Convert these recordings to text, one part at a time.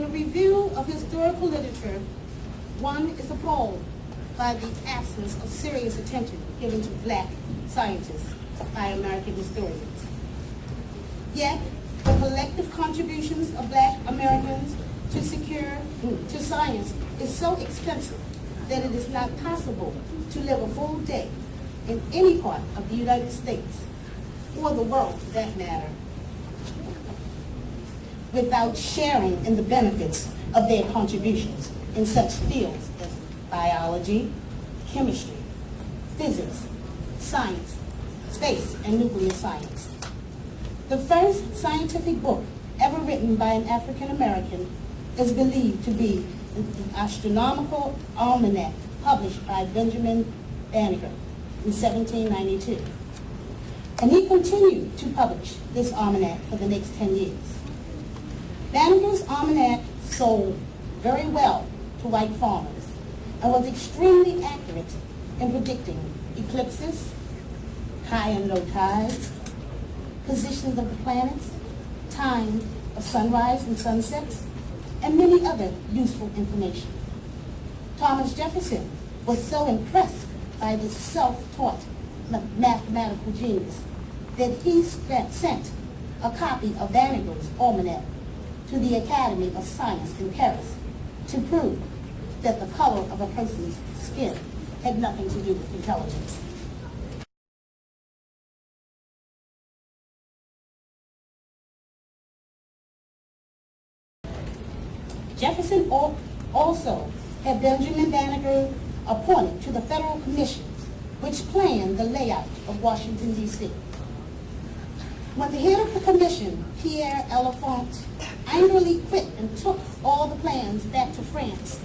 In a review of historical literature, one is appalled by the absence of serious attention given to black scientists by American historians. Yet, the collective contributions of black Americans to science is so extensive that it is not possible to live a full day in any part of the United States, or the world for that matter, without sharing in the benefits of their contributions in such fields as biology, chemistry, physics, science, space, and nuclear science. The first scientific book ever written by an African American is believed to be the Astronomical Almanac, published by Benjamin Banneker in 1792. And he continued to publish this almanac for the next 10 years. Banneker's almanac sold very well to white farmers and was extremely accurate in predicting eclipses, high and low tides, positions of the planets, time of sunrise and sunsets, and many other useful information. Thomas Jefferson was so impressed by this self-taught mathematical genius that he sent a copy of Banneker's almanac to the Academy of Science in Paris to prove that the color of a person's skin had nothing to do with intelligence. Jefferson also had Benjamin Banneker appointed to the Federal Commission, which planned the layout of Washington, D.C. When the head of the commission, Pierre Elephant, angrily quit and took all the plans back to France,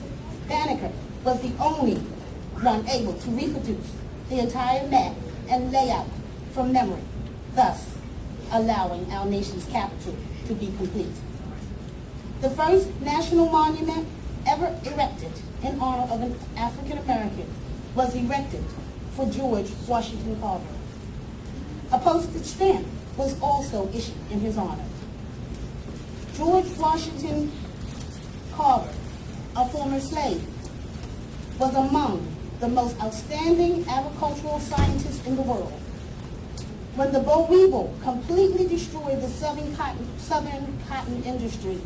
Banneker was the only one able to reproduce the entire map and layout from memory, thus allowing our nation's capital to be complete. The first national monument ever erected in honor of an African American was erected for George Washington Carver. A postage stamp was also issued in his honor. George Washington Carver, a former slave, was among the most outstanding agricultural scientists in the world. When the boll weevil completely destroyed the southern cotton industry,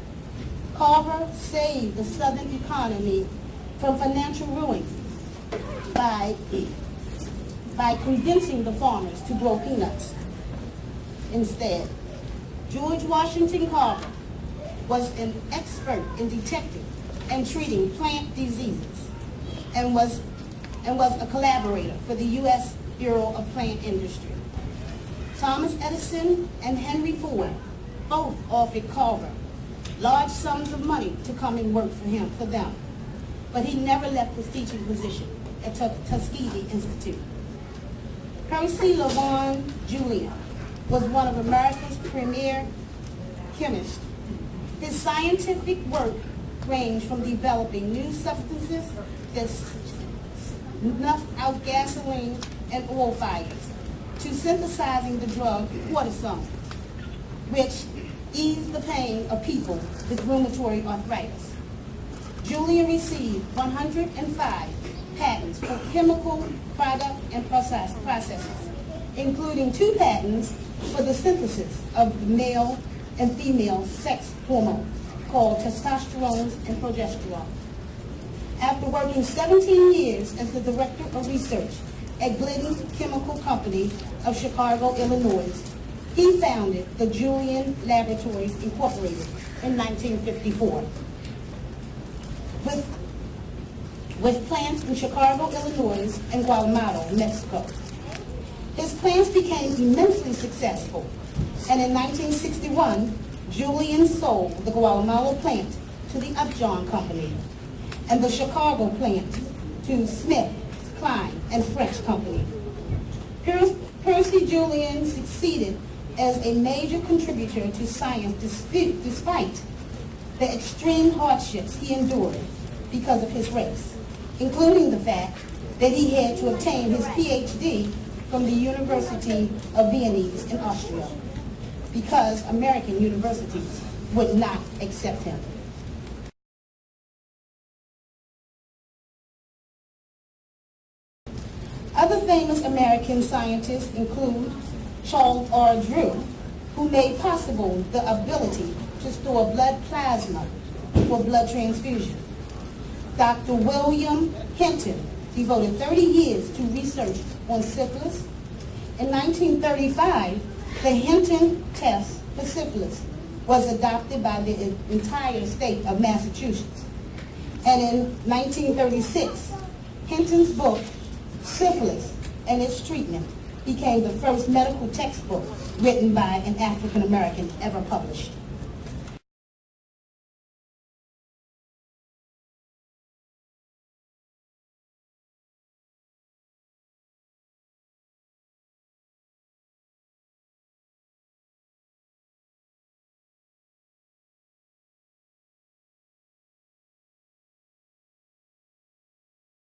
Carver saved the southern economy from financial ruin by convincing the farmers to grow peanuts instead. George Washington Carver was an expert in detecting and treating plant diseases and was a collaborator for the U.S. Bureau of Plant Industry. Thomas Edison and Henry Ford both offered Carver large sums of money to come and work for them, but he never left his teaching position at Tuskegee Institute. Percy LeVon Julian was one of America's premier chemists. His scientific work ranged from developing new substances that snuffed out gasoline and oil fires to synthesizing the drug cortisone, which eased the pain of people with rheumatoid arthritis. Julian received 105 patents for chemical product and processes, including 2 patents for the synthesis of male and female sex hormones called testosterone and progesterone. After working 17 years as the director of research at Glidden Chemical Company of Chicago, Illinois, he founded the Julian Laboratories Incorporated in 1954. With plants in Chicago, Illinois, and Guatemala, Mexico. His plants became immensely successful, and in 1961, Julian sold the Guatemala plant to the Upjohn Company, and the Chicago plant to Smith, Klein, and French Company. Percy Julian succeeded as a major contributor to science despite the extreme hardships he endured because of his race, including the fact that he had to obtain his PhD from the University of Vienna in Austria because American universities would not accept him. Other famous American scientists include Charles R. Drew, who made possible the ability to store blood plasma for blood transfusion. Dr. William Hinton devoted 30 years to research on syphilis. In 1935, the Hinton test for syphilis was adopted by the entire state of Massachusetts. And in 1936, Hinton's book, Syphilis and Its Treatment, became the first medical textbook written by an African American ever published.